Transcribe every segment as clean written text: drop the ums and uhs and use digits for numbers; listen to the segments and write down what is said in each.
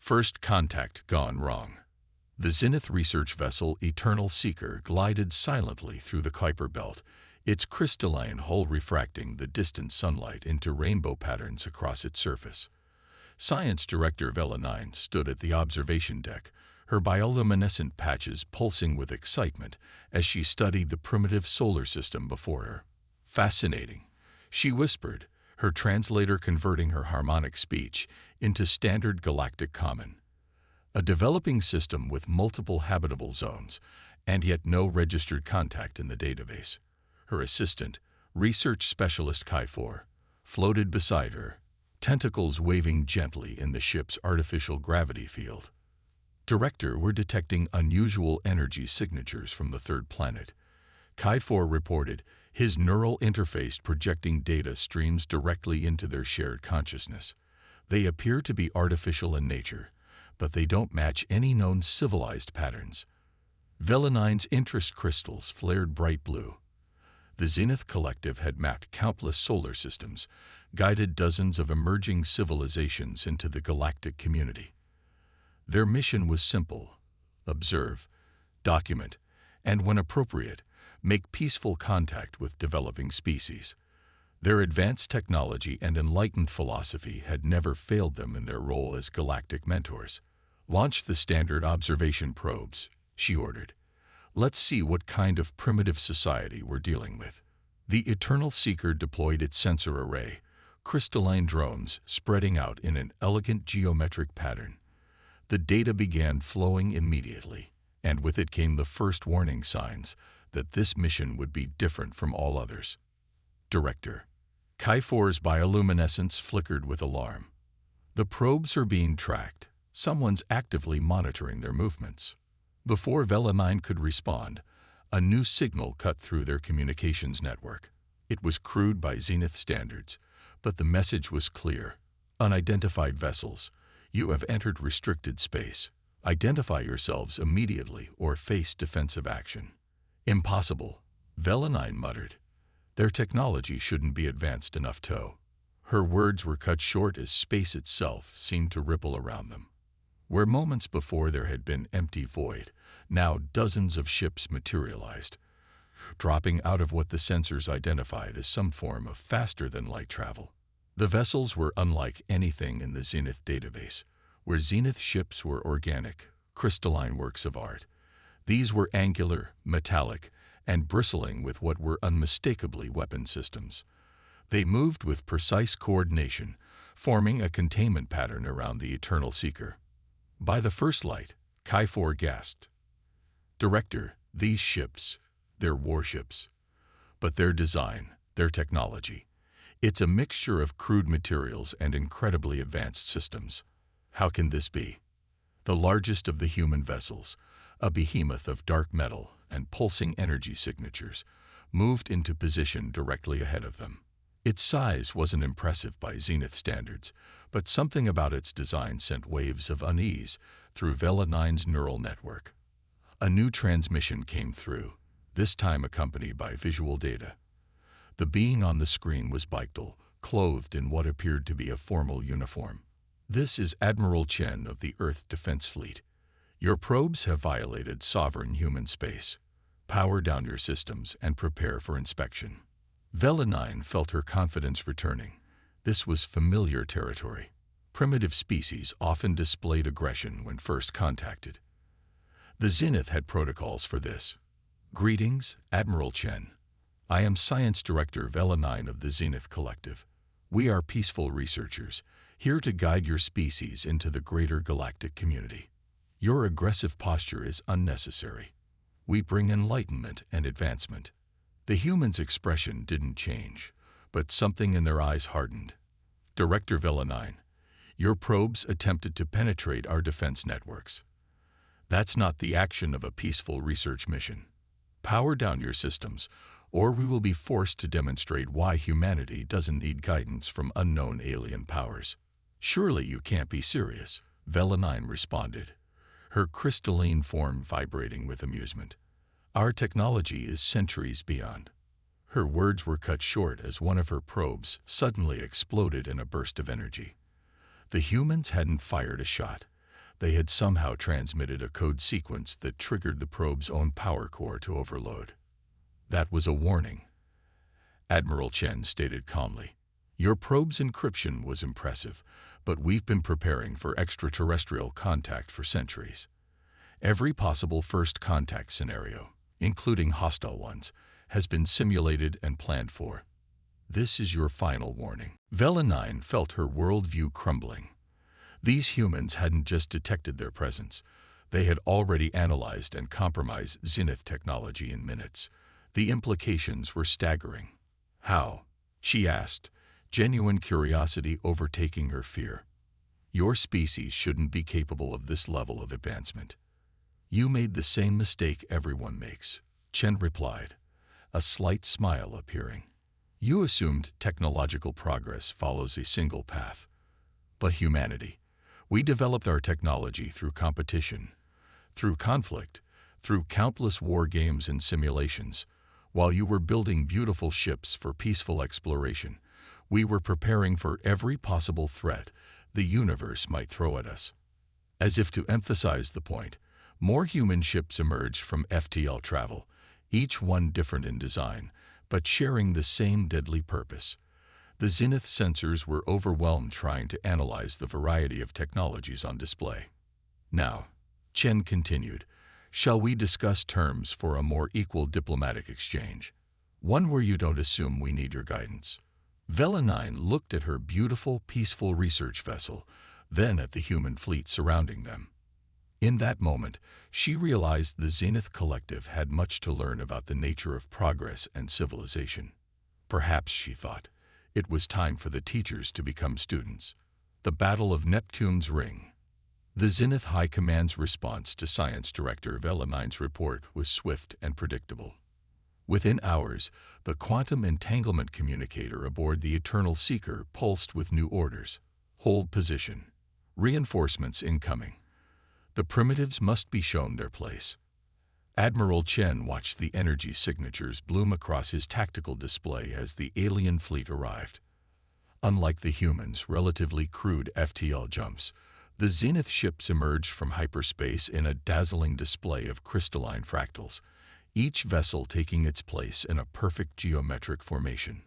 First contact gone wrong. The Zenith research vessel Eternal Seeker glided silently through the Kuiper Belt, its crystalline hull refracting the distant sunlight into rainbow patterns across its surface. Science Director Velanine stood at the observation deck, her bioluminescent patches pulsing with excitement as she studied the primitive solar system before her. "Fascinating," she whispered, her translator converting her harmonic speech into standard galactic common. "A developing system with multiple habitable zones, and yet no registered contact in the database." Her assistant, research specialist Kai-4, floated beside her, tentacles waving gently in the ship's artificial gravity field. "Director, we're detecting unusual energy signatures from the third planet," Kai-4 reported, his neural interface projecting data streams directly into their shared consciousness. "They appear to be artificial in nature, but they don't match any known civilized patterns." Velanine's interest crystals flared bright blue. The Zenith Collective had mapped countless solar systems, guided dozens of emerging civilizations into the galactic community. Their mission was simple: observe, document, and when appropriate, make peaceful contact with developing species. Their advanced technology and enlightened philosophy had never failed them in their role as galactic mentors. "Launch the standard observation probes," she ordered. "Let's see what kind of primitive society we're dealing with." The Eternal Seeker deployed its sensor array, crystalline drones spreading out in an elegant geometric pattern. The data began flowing immediately, and with it came the first warning signs that this mission would be different from all others. "Director." Kai-4's bioluminescence flickered with alarm. "The probes are being tracked. Someone's actively monitoring their movements." Before Velanine could respond, a new signal cut through their communications network. It was crude by Zenith standards, but the message was clear. "Unidentified vessels, you have entered restricted space. Identify yourselves immediately or face defensive action." "Impossible," Velanine muttered. "Their technology shouldn't be advanced enough to." Her words were cut short as space itself seemed to ripple around them. Where moments before there had been empty void, now dozens of ships materialized, dropping out of what the sensors identified as some form of faster-than-light travel. The vessels were unlike anything in the Zenith database, where Zenith ships were organic, crystalline works of art. These were angular, metallic, and bristling with what were unmistakably weapon systems. They moved with precise coordination, forming a containment pattern around the Eternal Seeker. By the first light, Kai-4 gasped. "Director, these ships, they're warships. But their design, their technology, it's a mixture of crude materials and incredibly advanced systems. How can this be?" The largest of the human vessels, a behemoth of dark metal and pulsing energy signatures, moved into position directly ahead of them. Its size wasn't impressive by Zenith standards, but something about its design sent waves of unease through Velanine's neural network. A new transmission came through, this time accompanied by visual data. The being on the screen was Bechtel, clothed in what appeared to be a formal uniform. "This is Admiral Chen of the Earth Defense Fleet. Your probes have violated sovereign human space. Power down your systems and prepare for inspection." Velanine felt her confidence returning. This was familiar territory. Primitive species often displayed aggression when first contacted. The Zenith had protocols for this. "Greetings, Admiral Chen. I am Science Director Velanine of the Zenith Collective. We are peaceful researchers, here to guide your species into the greater galactic community. Your aggressive posture is unnecessary. We bring enlightenment and advancement." The human's expression didn't change, but something in their eyes hardened. "Director Velanine, your probes attempted to penetrate our defense networks. That's not the action of a peaceful research mission. Power down your systems, or we will be forced to demonstrate why humanity doesn't need guidance from unknown alien powers." "Surely you can't be serious," Velanine responded, her crystalline form vibrating with amusement. "Our technology is centuries beyond." Her words were cut short as one of her probes suddenly exploded in a burst of energy. The humans hadn't fired a shot. They had somehow transmitted a code sequence that triggered the probe's own power core to overload. That was a warning, Admiral Chen stated calmly. Your probe's encryption was impressive, but we've been preparing for extraterrestrial contact for centuries. Every possible first contact scenario, including hostile ones, has been simulated and planned for. This is your final warning. Vela 9 felt her worldview crumbling. These humans hadn't just detected their presence. They had already analyzed and compromised Zenith technology in minutes. The implications were staggering. How? She asked, genuine curiosity overtaking her fear. Your species shouldn't be capable of this level of advancement. You made the same mistake everyone makes, Chen replied, a slight smile appearing. You assumed technological progress follows a single path. But humanity, we developed our technology through competition, through conflict, through countless war games and simulations. While you were building beautiful ships for peaceful exploration, we were preparing for every possible threat the universe might throw at us. As if to emphasize the point, more human ships emerged from FTL travel, each one different in design, but sharing the same deadly purpose. The Zenith sensors were overwhelmed trying to analyze the variety of technologies on display. Now, Chen continued, shall we discuss terms for a more equal diplomatic exchange? One where you don't assume we need your guidance. Vela 9 looked at her beautiful, peaceful research vessel, then at the human fleet surrounding them. In that moment, she realized the Zenith Collective had much to learn about the nature of progress and civilization. Perhaps, she thought, it was time for the teachers to become students. The Battle of Neptune's Ring. The Zenith High Command's response to Science Director Vela 9's report was swift and predictable. Within hours, the quantum entanglement communicator aboard the Eternal Seeker pulsed with new orders. Hold position. Reinforcements incoming. The primitives must be shown their place. Admiral Chen watched the energy signatures bloom across his tactical display as the alien fleet arrived. Unlike the humans' relatively crude FTL jumps, the Zenith ships emerged from hyperspace in a dazzling display of crystalline fractals, each vessel taking its place in a perfect geometric formation.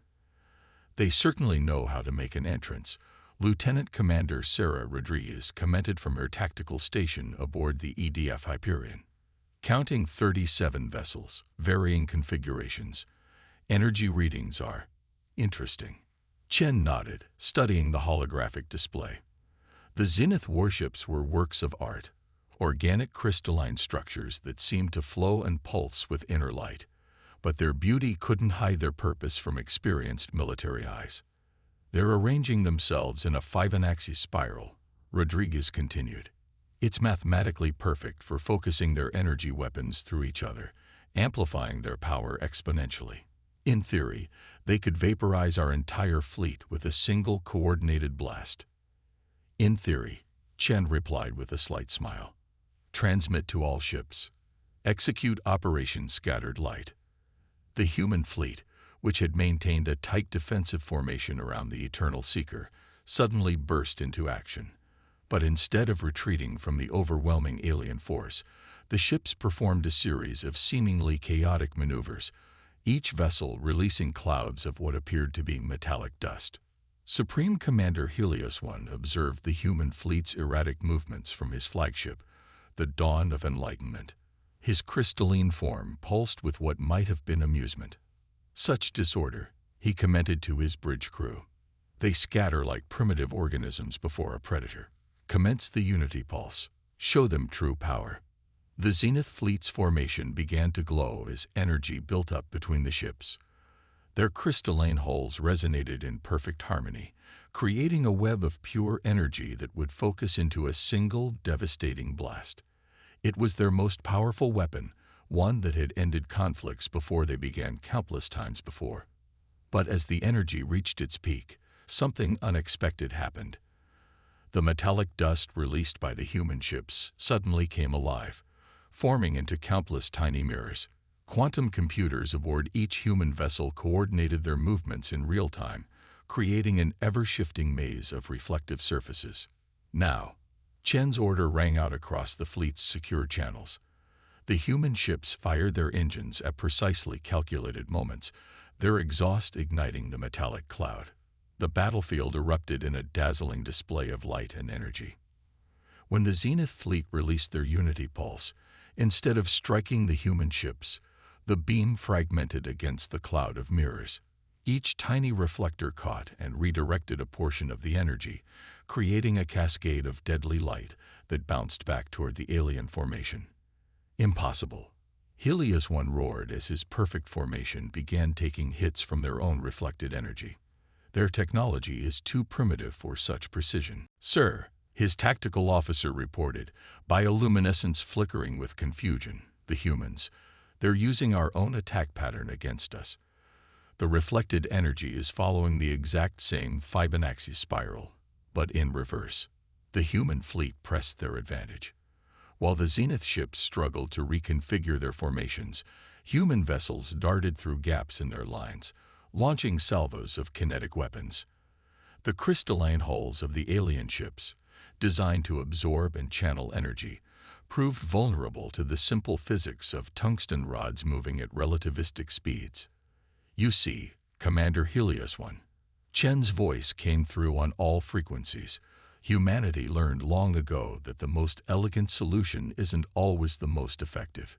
They certainly know how to make an entrance, Lieutenant Commander Sarah Rodriguez commented from her tactical station aboard the EDF Hyperion. Counting 37 vessels, varying configurations. Energy readings are interesting. Chen nodded, studying the holographic display. The Zenith warships were works of art, organic crystalline structures that seemed to flow and pulse with inner light, but their beauty couldn't hide their purpose from experienced military eyes. They're arranging themselves in a 5-axis spiral, Rodriguez continued. It's mathematically perfect for focusing their energy weapons through each other, amplifying their power exponentially. In theory, they could vaporize our entire fleet with a single coordinated blast. In theory, Chen replied with a slight smile. Transmit to all ships. Execute Operation Scattered Light. The human fleet, which had maintained a tight defensive formation around the Eternal Seeker, suddenly burst into action. But instead of retreating from the overwhelming alien force, the ships performed a series of seemingly chaotic maneuvers, each vessel releasing clouds of what appeared to be metallic dust. Supreme Commander Helios I observed the human fleet's erratic movements from his flagship, the Dawn of Enlightenment. His crystalline form pulsed with what might have been amusement. Such disorder, he commented to his bridge crew. They scatter like primitive organisms before a predator. Commence the unity pulse. Show them true power. The Zenith fleet's formation began to glow as energy built up between the ships. Their crystalline hulls resonated in perfect harmony, creating a web of pure energy that would focus into a single devastating blast. It was their most powerful weapon, one that had ended conflicts before they began countless times before. But as the energy reached its peak, something unexpected happened. The metallic dust released by the human ships suddenly came alive, forming into countless tiny mirrors. Quantum computers aboard each human vessel coordinated their movements in real time, creating an ever-shifting maze of reflective surfaces. Now, Chen's order rang out across the fleet's secure channels. The human ships fired their engines at precisely calculated moments, their exhaust igniting the metallic cloud. The battlefield erupted in a dazzling display of light and energy. When the Zenith fleet released their unity pulse, instead of striking the human ships, the beam fragmented against the cloud of mirrors. Each tiny reflector caught and redirected a portion of the energy, creating a cascade of deadly light that bounced back toward the alien formation. Impossible. Helios 1 roared as his perfect formation began taking hits from their own reflected energy. Their technology is too primitive for such precision. Sir, his tactical officer reported, bioluminescence flickering with confusion. The humans, they're using our own attack pattern against us. The reflected energy is following the exact same Fibonacci spiral, but in reverse. The human fleet pressed their advantage. While the Zenith ships struggled to reconfigure their formations, human vessels darted through gaps in their lines, launching salvos of kinetic weapons. The crystalline hulls of the alien ships, designed to absorb and channel energy, proved vulnerable to the simple physics of tungsten rods moving at relativistic speeds. You see, Commander Helios 1. Chen's voice came through on all frequencies. Humanity learned long ago that the most elegant solution isn't always the most effective.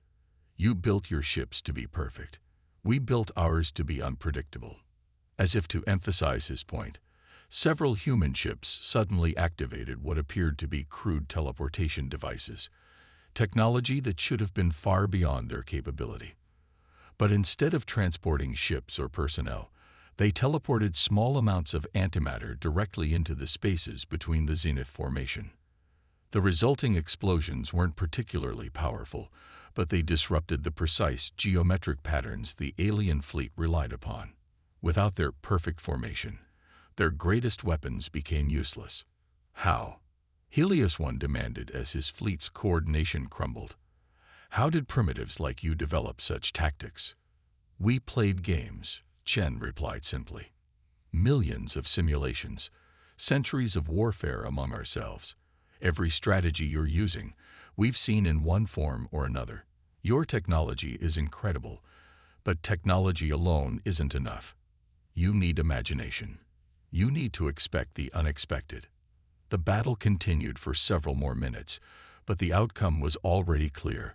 You built your ships to be perfect. We built ours to be unpredictable. As if to emphasize his point, several human ships suddenly activated what appeared to be crude teleportation devices, technology that should have been far beyond their capability. But instead of transporting ships or personnel, they teleported small amounts of antimatter directly into the spaces between the Zenith formation. The resulting explosions weren't particularly powerful, but they disrupted the precise geometric patterns the alien fleet relied upon. Without their perfect formation, their greatest weapons became useless. How? Helios 1 demanded as his fleet's coordination crumbled. How did primitives like you develop such tactics? We played games, Chen replied simply. Millions of simulations, centuries of warfare among ourselves. Every strategy you're using, we've seen in one form or another. Your technology is incredible, but technology alone isn't enough. You need imagination. You need to expect the unexpected. The battle continued for several more minutes, but the outcome was already clear.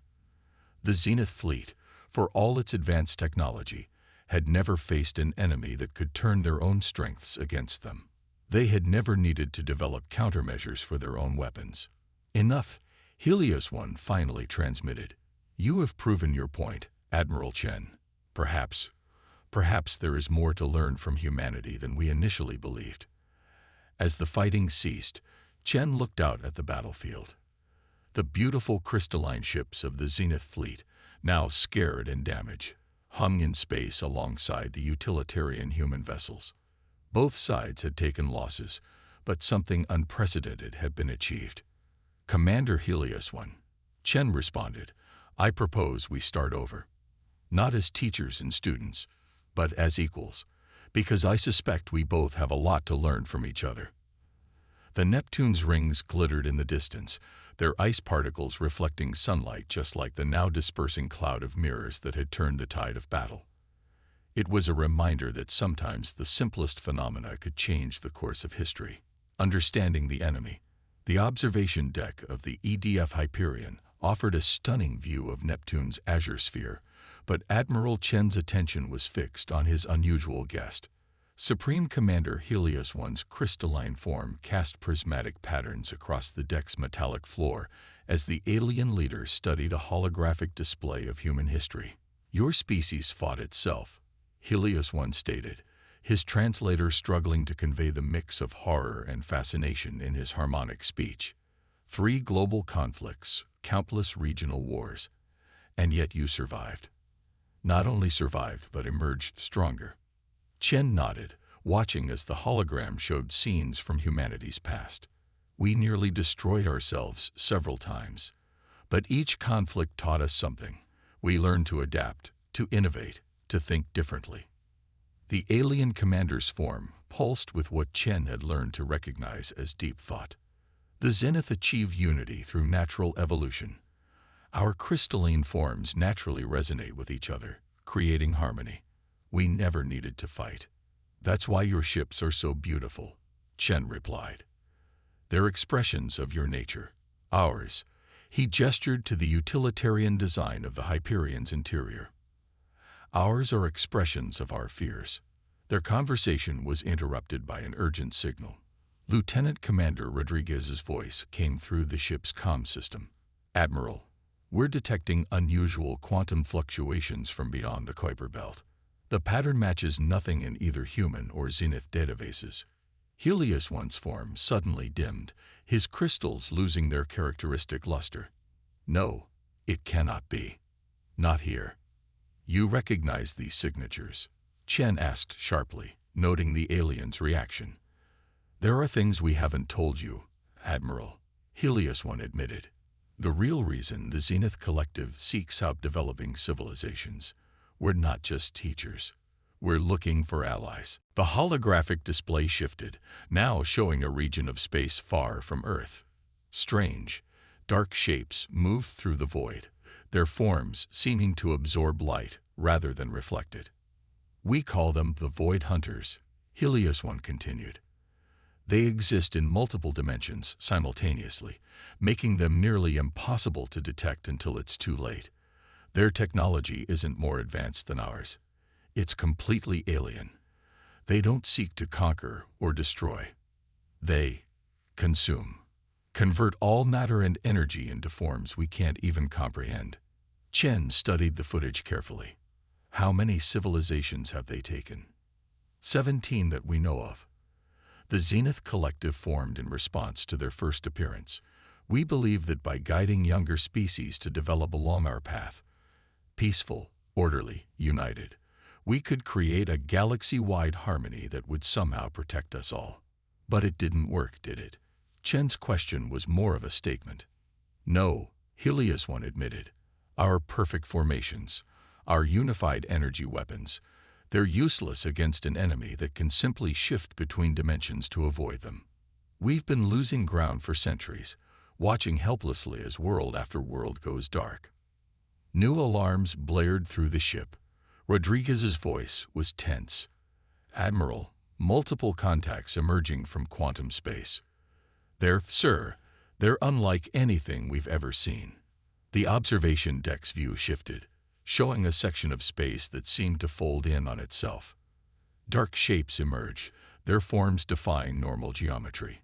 The Zenith fleet, for all its advanced technology, had never faced an enemy that could turn their own strengths against them. They had never needed to develop countermeasures for their own weapons. Enough, Helios 1 finally transmitted. You have proven your point, Admiral Chen. Perhaps there is more to learn from humanity than we initially believed. As the fighting ceased, Chen looked out at the battlefield. The beautiful crystalline ships of the Zenith fleet, now scared and damaged, hung in space alongside the utilitarian human vessels. Both sides had taken losses, but something unprecedented had been achieved. Commander Helios 1. Chen responded, I propose we start over. Not as teachers and students, but as equals, because I suspect we both have a lot to learn from each other. The Neptune's rings glittered in the distance, their ice particles reflecting sunlight just like the now dispersing cloud of mirrors that had turned the tide of battle. It was a reminder that sometimes the simplest phenomena could change the course of history. Understanding the enemy, the observation deck of the EDF Hyperion offered a stunning view of Neptune's azure sphere, but Admiral Chen's attention was fixed on his unusual guest. Supreme Commander Helios 1's crystalline form cast prismatic patterns across the deck's metallic floor as the alien leader studied a holographic display of human history. Your species fought itself, Helios 1 stated, his translator struggling to convey the mix of horror and fascination in his harmonic speech. 3 global conflicts, countless regional wars, and yet you survived. Not only survived, but emerged stronger. Chen nodded, watching as the hologram showed scenes from humanity's past. We nearly destroyed ourselves several times, but each conflict taught us something. We learned to adapt, to innovate, to think differently. The alien commander's form pulsed with what Chen had learned to recognize as deep thought. The Zenith achieve unity through natural evolution. Our crystalline forms naturally resonate with each other, creating harmony. We never needed to fight. That's why your ships are so beautiful, Chen replied. They're expressions of your nature, ours. He gestured to the utilitarian design of the Hyperion's interior. Ours are expressions of our fears. Their conversation was interrupted by an urgent signal. Lieutenant Commander Rodriguez's voice came through the ship's comm system. Admiral, we're detecting unusual quantum fluctuations from beyond the Kuiper Belt. The pattern matches nothing in either human or Zenith databases. Helios One's form suddenly dimmed, his crystals losing their characteristic luster. No, it cannot be. Not here. You recognize these signatures? Chen asked sharply, noting the alien's reaction. There are things we haven't told you, Admiral, Helios One admitted. The real reason the Zenith Collective seeks out developing civilizations. We're not just teachers. We're looking for allies. The holographic display shifted, now showing a region of space far from Earth. Strange, dark shapes moved through the void, their forms seeming to absorb light rather than reflect it. We call them the Void Hunters, Helios One continued. They exist in multiple dimensions simultaneously, making them nearly impossible to detect until it's too late. Their technology isn't more advanced than ours. It's completely alien. They don't seek to conquer or destroy. They consume, convert all matter and energy into forms we can't even comprehend. Chen studied the footage carefully. How many civilizations have they taken? 17 that we know of. The Zenith Collective formed in response to their first appearance. We believe that by guiding younger species to develop along our path, peaceful, orderly, united, we could create a galaxy-wide harmony that would somehow protect us all. But it didn't work, did it? Chen's question was more of a statement. No, Helios One admitted. Our perfect formations, our unified energy weapons, they're useless against an enemy that can simply shift between dimensions to avoid them. We've been losing ground for centuries, watching helplessly as world after world goes dark. New alarms blared through the ship. Rodriguez's voice was tense. Admiral, multiple contacts emerging from quantum space. They're unlike anything we've ever seen. The observation deck's view shifted, showing a section of space that seemed to fold in on itself. Dark shapes emerged, their forms defying normal geometry.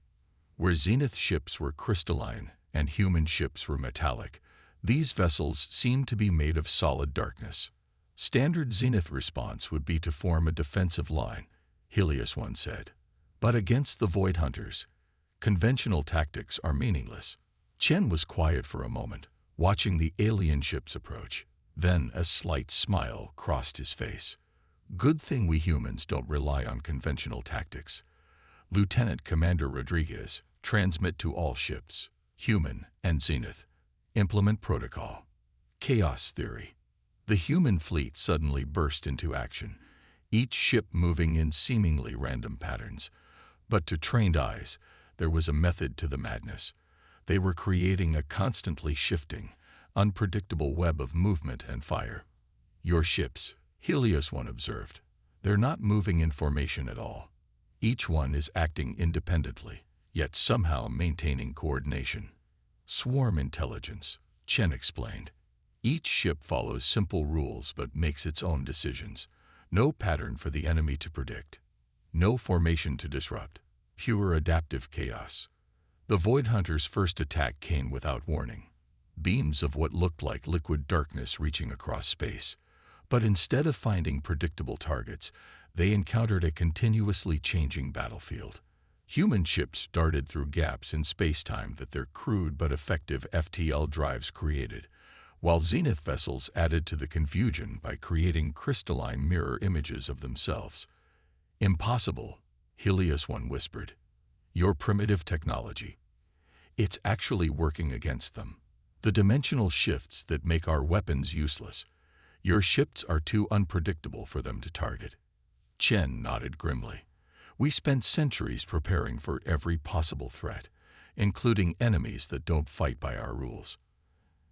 Where Zenith ships were crystalline and human ships were metallic, these vessels seemed to be made of solid darkness. Standard Zenith response would be to form a defensive line, Helios One said. But against the Void Hunters, conventional tactics are meaningless. Chen was quiet for a moment, watching the alien ships approach. Then a slight smile crossed his face. Good thing we humans don't rely on conventional tactics. Lieutenant Commander Rodriguez, transmit to all ships, human and Zenith. Implement protocol. Chaos theory. The human fleet suddenly burst into action, each ship moving in seemingly random patterns. But to trained eyes, there was a method to the madness. They were creating a constantly shifting, unpredictable web of movement and fire. Your ships, Helios One observed. They're not moving in formation at all. Each one is acting independently, yet somehow maintaining coordination. Swarm intelligence, Chen explained. Each ship follows simple rules but makes its own decisions. No pattern for the enemy to predict. No formation to disrupt. Pure adaptive chaos. The Void Hunters' first attack came without warning. Beams of what looked like liquid darkness reaching across space. But instead of finding predictable targets, they encountered a continuously changing battlefield. Human ships darted through gaps in space-time that their crude but effective FTL drives created, while Zenith vessels added to the confusion by creating crystalline mirror images of themselves. Impossible, Helios One whispered. Your primitive technology. It's actually working against them. The dimensional shifts that make our weapons useless. Your ships are too unpredictable for them to target. Chen nodded grimly. We spent centuries preparing for every possible threat. including enemies that don't fight by our rules.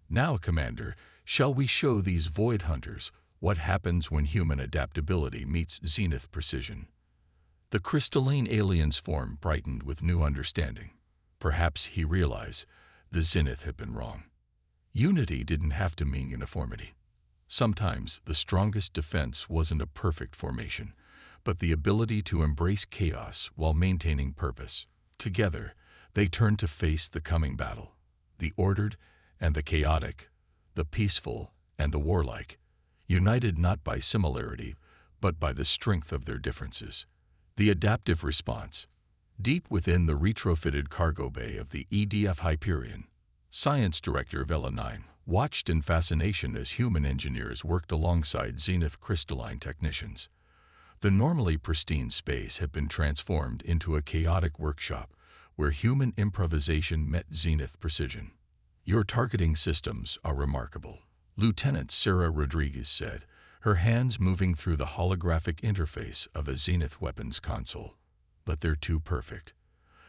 Now, Commander, shall we show these Void Hunters what happens when human adaptability meets zenith precision? The crystalline alien's form brightened with new understanding. Perhaps he realized the zenith had been wrong. Unity didn't have to mean uniformity. Sometimes the strongest defense wasn't a perfect formation, but the ability to embrace chaos while maintaining purpose. Together, they turned to face the coming battle, the ordered and the chaotic, the peaceful and the warlike, united not by similarity, but by the strength of their differences. The adaptive response. Deep within the retrofitted cargo bay of the EDF Hyperion, Science Director Vela 9 watched in fascination as human engineers worked alongside Zenith crystalline technicians. The normally pristine space had been transformed into a chaotic workshop where human improvisation met Zenith precision. Your targeting systems are remarkable, Lieutenant Sarah Rodriguez said, her hands moving through the holographic interface of a Zenith weapons console. But they're too perfect.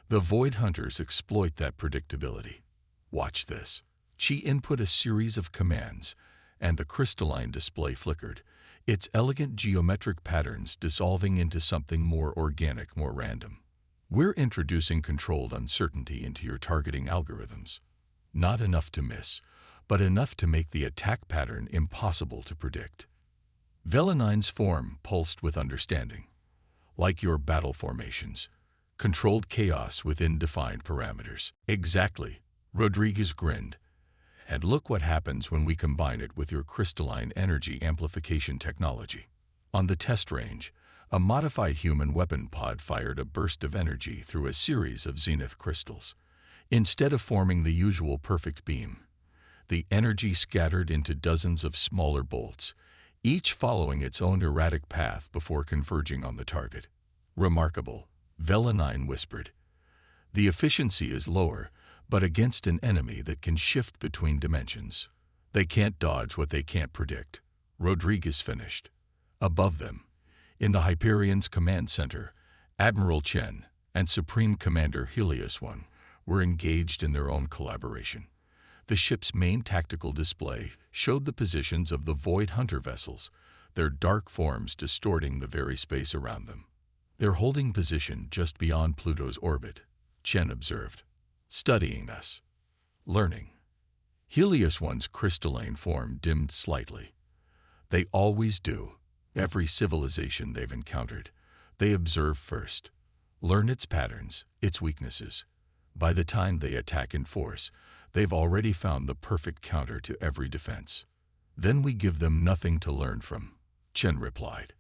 The Void Hunters exploit that predictability. Watch this. She input a series of commands, and the crystalline display flickered, its elegant geometric patterns dissolving into something more organic, more random. We're introducing controlled uncertainty into your targeting algorithms. Not enough to miss, but enough to make the attack pattern impossible to predict. Vela 9's form pulsed with understanding. Like your battle formations, controlled chaos within defined parameters. Exactly, Rodriguez grinned. And look what happens when we combine it with your crystalline energy amplification technology. On the test range, a modified human weapon pod fired a burst of energy through a series of zenith crystals. Instead of forming the usual perfect beam, the energy scattered into dozens of smaller bolts, each following its own erratic path before converging on the target. Remarkable, Vela 9 whispered. The efficiency is lower, but against an enemy that can shift between dimensions. They can't dodge what they can't predict, Rodriguez finished. Above them, in the Hyperion's command center, Admiral Chen and Supreme Commander Helios 1 were engaged in their own collaboration. The ship's main tactical display showed the positions of the Void Hunter vessels, their dark forms distorting the very space around them. They're holding position just beyond Pluto's orbit, Chen observed. Studying us. Learning. Helios 1's crystalline form dimmed slightly. They always do. Every civilization they've encountered, they observe first. Learn its patterns, its weaknesses. By the time they attack in force, they've already found the perfect counter to every defense. Then we give them nothing to learn from, Chen replied.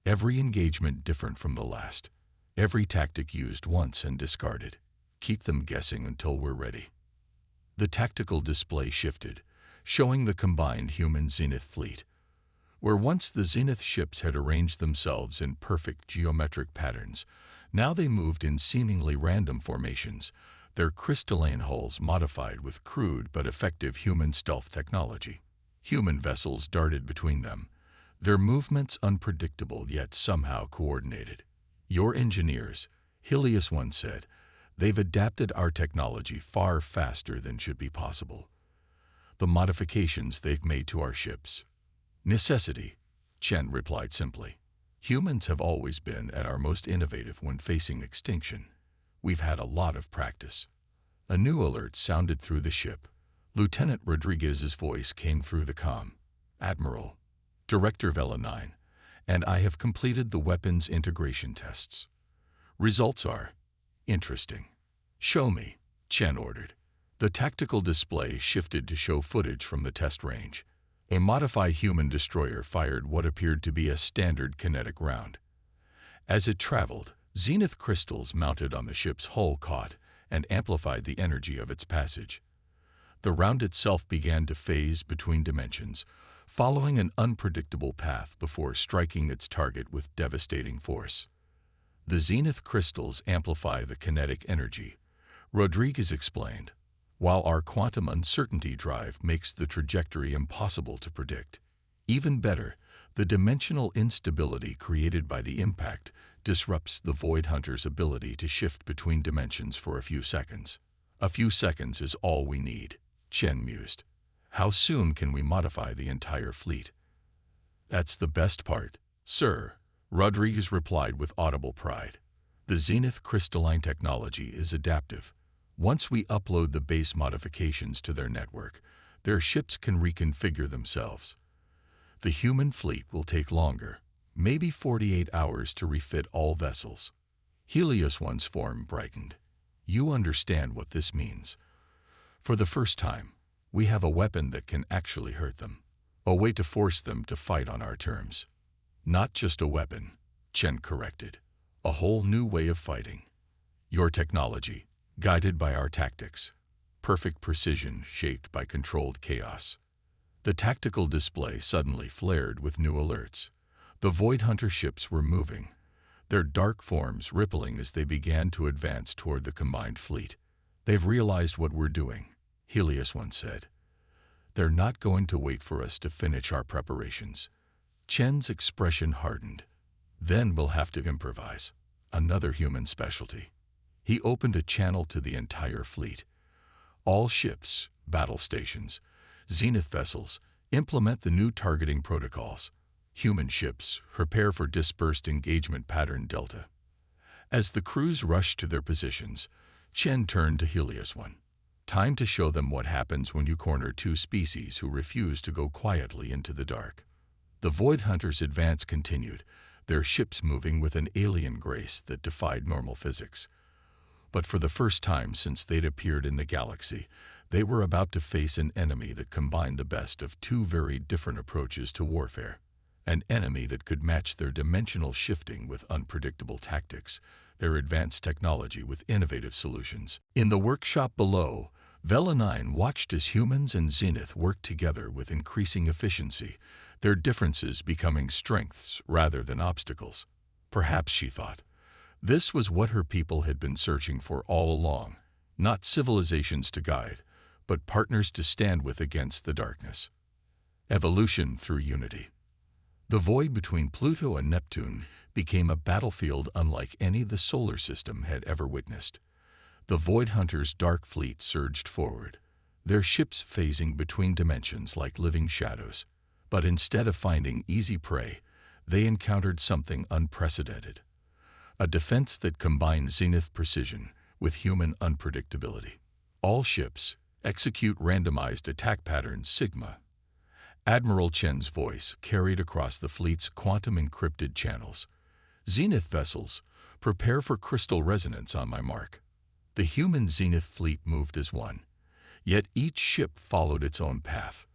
Every engagement different from the last. Every tactic used once and discarded. Keep them guessing until we're ready. The tactical display shifted, showing the combined human Zenith fleet. Where once the Zenith ships had arranged themselves in perfect geometric patterns, now they moved in seemingly random formations, their crystalline hulls modified with crude but effective human stealth technology. Human vessels darted between them, their movements unpredictable yet somehow coordinated. Your engineers, Helios 1 said, they've adapted our technology far faster than should be possible. The modifications they've made to our ships. Necessity, Chen replied simply. Humans have always been at our most innovative when facing extinction. We've had a lot of practice. A new alert sounded through the ship. Lieutenant Rodriguez's voice came through the comm. Admiral, Director Vela 9, and I have completed the weapons integration tests. Results are interesting. Show me, Chen ordered. The tactical display shifted to show footage from the test range. A modified human destroyer fired what appeared to be a standard kinetic round. As it traveled, zenith crystals mounted on the ship's hull caught and amplified the energy of its passage. The round itself began to phase between dimensions, following an unpredictable path before striking its target with devastating force. The zenith crystals amplify the kinetic energy, Rodriguez explained, while our quantum uncertainty drive makes the trajectory impossible to predict. Even better, the dimensional instability created by the impact disrupts the Void Hunter's ability to shift between dimensions for a few seconds. A few seconds is all we need, Chen mused. How soon can we modify the entire fleet? That's the best part, sir, Rodriguez replied with audible pride. The Zenith crystalline technology is adaptive. Once we upload the base modifications to their network, their ships can reconfigure themselves. The human fleet will take longer, maybe 48 hours to refit all vessels. Helios One's form brightened. You understand what this means. For the first time, we have a weapon that can actually hurt them. A way to force them to fight on our terms. Not just a weapon, Chen corrected. A whole new way of fighting. Your technology, guided by our tactics. Perfect precision shaped by controlled chaos. The tactical display suddenly flared with new alerts. The Void Hunter ships were moving, their dark forms rippling as they began to advance toward the combined fleet. They've realized what we're doing, Helios once said. They're not going to wait for us to finish our preparations. Chen's expression hardened. Then we'll have to improvise. Another human specialty. He opened a channel to the entire fleet. All ships, battle stations, Zenith vessels, implement the new targeting protocols. Human ships, prepare for dispersed engagement pattern Delta. As the crews rushed to their positions, Chen turned to Helios One. Time to show them what happens when you corner two species who refuse to go quietly into the dark. The Void Hunters' advance continued, their ships moving with an alien grace that defied normal physics. But for the first time since they'd appeared in the galaxy, they were about to face an enemy that combined the best of two very different approaches to warfare. An enemy that could match their dimensional shifting with unpredictable tactics, their advanced technology with innovative solutions. In the workshop below, Vela 9 watched as humans and Zenith worked together with increasing efficiency, their differences becoming strengths rather than obstacles. Perhaps, she thought, this was what her people had been searching for all along, not civilizations to guide, but partners to stand with against the darkness. Evolution through unity. The void between Pluto and Neptune became a battlefield unlike any the solar system had ever witnessed. The Void Hunters' dark fleet surged forward, their ships phasing between dimensions like living shadows. But instead of finding easy prey, they encountered something unprecedented. A defense that combined Zenith precision with human unpredictability. All ships execute randomized attack patterns Sigma. Admiral Chen's voice carried across the fleet's quantum-encrypted channels. Zenith vessels, prepare for crystal resonance on my mark. The human Zenith fleet moved as one, yet each ship followed its own path.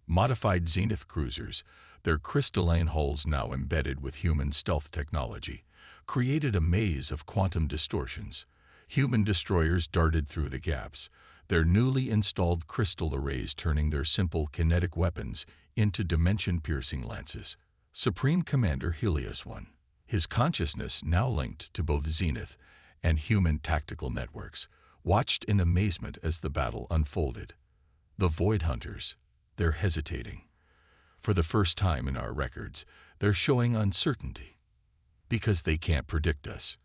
Modified Zenith cruisers, their crystalline hulls now embedded with human stealth technology, created a maze of quantum distortions. Human destroyers darted through the gaps, their newly installed crystal arrays turning their simple kinetic weapons into dimension-piercing lances. Supreme Commander Helios One, his consciousness now linked to both Zenith and human tactical networks, watched in amazement as the battle unfolded. The Void Hunters, they're hesitating. For the first time in our records, they're showing uncertainty. Because they can't predict us,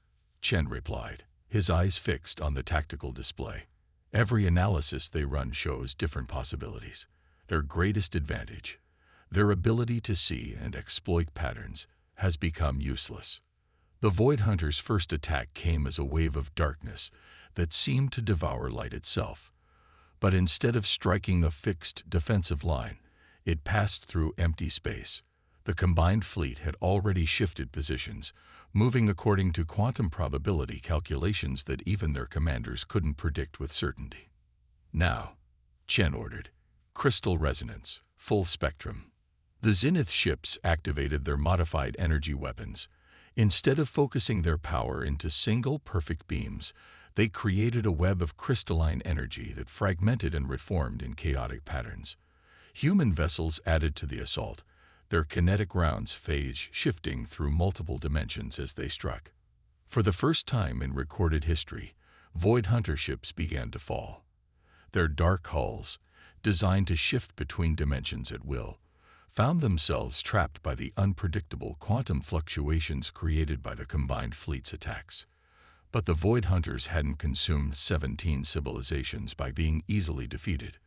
Chen replied, his eyes fixed on the tactical display. Every analysis they run shows different possibilities. Their greatest advantage, their ability to see and exploit patterns, has become useless. The Void Hunters' first attack came as a wave of darkness that seemed to devour light itself. But instead of striking a fixed defensive line, it passed through empty space. The combined fleet had already shifted positions, moving according to quantum probability calculations that even their commanders couldn't predict with certainty. Now, Chen ordered, crystal resonance, full spectrum. The Zenith ships activated their modified energy weapons. Instead of focusing their power into single perfect beams, they created a web of crystalline energy that fragmented and reformed in chaotic patterns. Human vessels added to the assault, their kinetic rounds phase shifting through multiple dimensions as they struck. For the first time in recorded history, Void Hunter ships began to fall. Their dark hulls, designed to shift between dimensions at will, found themselves trapped by the unpredictable quantum fluctuations created by the combined fleet's attacks. But the Void Hunters hadn't consumed 17 civilizations by being easily defeated.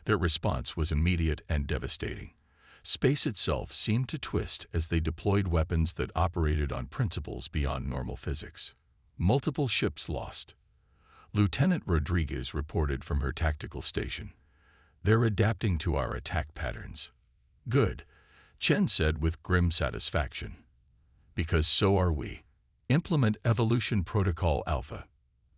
Their response was immediate and devastating. Space itself seemed to twist as they deployed weapons that operated on principles beyond normal physics. Multiple ships lost. Lieutenant Rodriguez reported from her tactical station. "They're adapting to our attack patterns." "Good," Chen said with grim satisfaction. "Because so are we. Implement Evolution Protocol Alpha."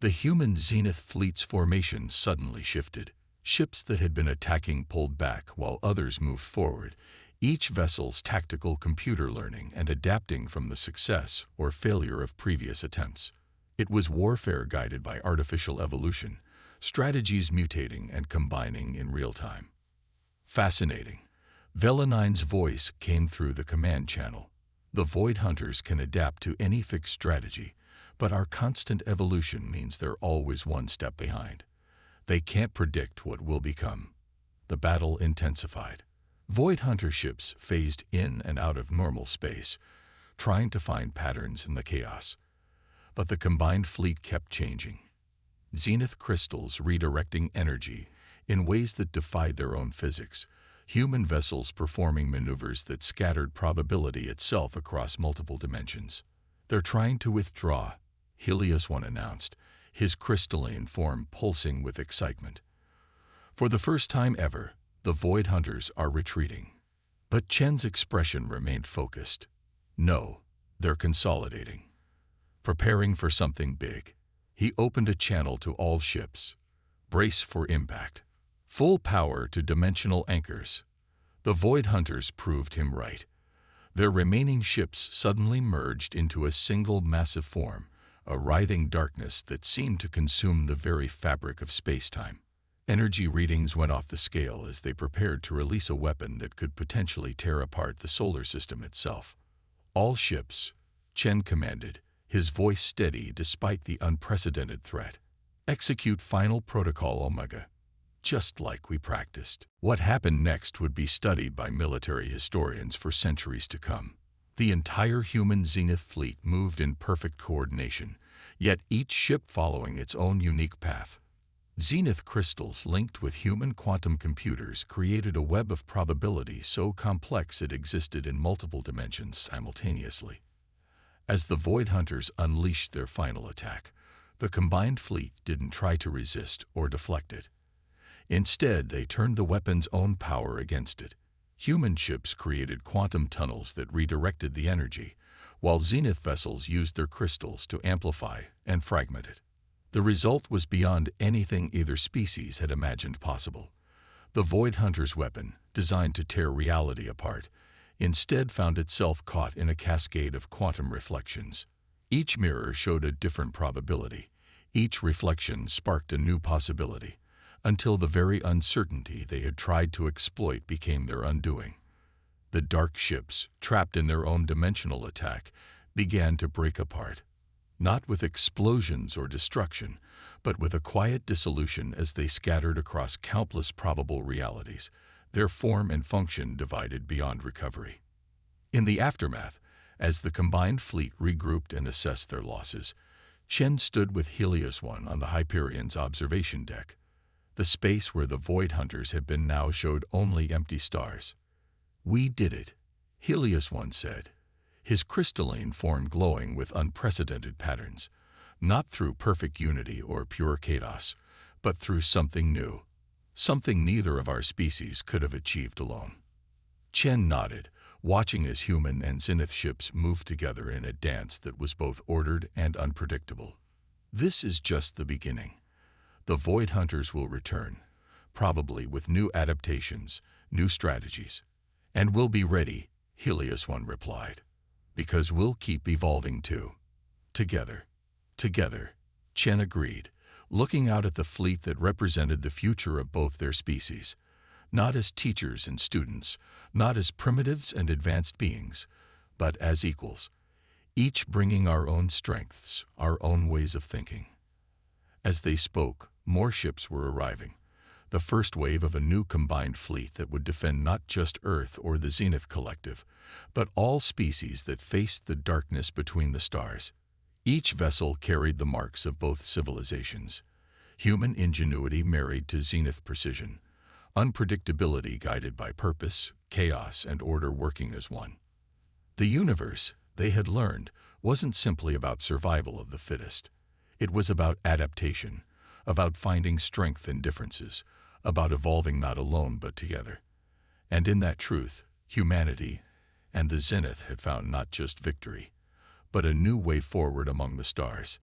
The human Zenith fleet's formation suddenly shifted. Ships that had been attacking pulled back while others moved forward, each vessel's tactical computer learning and adapting from the success or failure of previous attempts. It was warfare guided by artificial evolution, strategies mutating and combining in real time. Fascinating. Velenine's voice came through the command channel. "The Void Hunters can adapt to any fixed strategy, but our constant evolution means they're always one step behind. They can't predict what will become." The battle intensified. Void Hunter ships phased in and out of normal space, trying to find patterns in the chaos. But the combined fleet kept changing. Zenith crystals redirecting energy in ways that defied their own physics, human vessels performing maneuvers that scattered probability itself across multiple dimensions. "They're trying to withdraw," Helios One announced, his crystalline form pulsing with excitement. For the first time ever, the Void Hunters are retreating. But Chen's expression remained focused. "No, they're consolidating. Preparing for something big." He opened a channel to all ships. "Brace for impact. Full power to dimensional anchors." The Void Hunters proved him right. Their remaining ships suddenly merged into a single massive form, a writhing darkness that seemed to consume the very fabric of space-time. Energy readings went off the scale as they prepared to release a weapon that could potentially tear apart the solar system itself. "All ships," Chen commanded, his voice steady despite the unprecedented threat. "Execute final protocol Omega, just like we practiced." What happened next would be studied by military historians for centuries to come. The entire human Zenith fleet moved in perfect coordination, yet each ship following its own unique path. Zenith crystals linked with human quantum computers created a web of probability so complex it existed in multiple dimensions simultaneously. As the Void Hunters unleashed their final attack, the combined fleet didn't try to resist or deflect it. Instead, they turned the weapon's own power against it. Human ships created quantum tunnels that redirected the energy, while Zenith vessels used their crystals to amplify and fragment it. The result was beyond anything either species had imagined possible. The Void Hunter's weapon, designed to tear reality apart, instead found itself caught in a cascade of quantum reflections. Each mirror showed a different probability. Each reflection sparked a new possibility, until the very uncertainty they had tried to exploit became their undoing. The dark ships, trapped in their own dimensional attack, began to break apart, not with explosions or destruction, but with a quiet dissolution as they scattered across countless probable realities, their form and function divided beyond recovery. In the aftermath, as the combined fleet regrouped and assessed their losses, Chen stood with Helios One on the Hyperion's observation deck. The space where the Void Hunters had been now showed only empty stars. "We did it," Helios One said, his crystalline form glowing with unprecedented patterns, not through perfect unity or pure chaos, but through something new, something neither of our species could have achieved alone. Chen nodded, watching as human and Zenith ships moved together in a dance that was both ordered and unpredictable. "This is just the beginning. The Void Hunters will return, probably with new adaptations, new strategies. And we'll be ready," Helios One replied, "because we'll keep evolving too. Together." "Together," Chen agreed, looking out at the fleet that represented the future of both their species, not as teachers and students, not as primitives and advanced beings, but as equals, each bringing our own strengths, our own ways of thinking. As they spoke, more ships were arriving, the first wave of a new combined fleet that would defend not just Earth or the Zenith Collective, but all species that faced the darkness between the stars. Each vessel carried the marks of both civilizations. Human ingenuity married to zenith precision, unpredictability guided by purpose, chaos and order working as one. The universe, they had learned, wasn't simply about survival of the fittest. It was about adaptation, about finding strength in differences, about evolving not alone but together. And in that truth, humanity and the zenith had found not just victory, but a new way forward among the stars.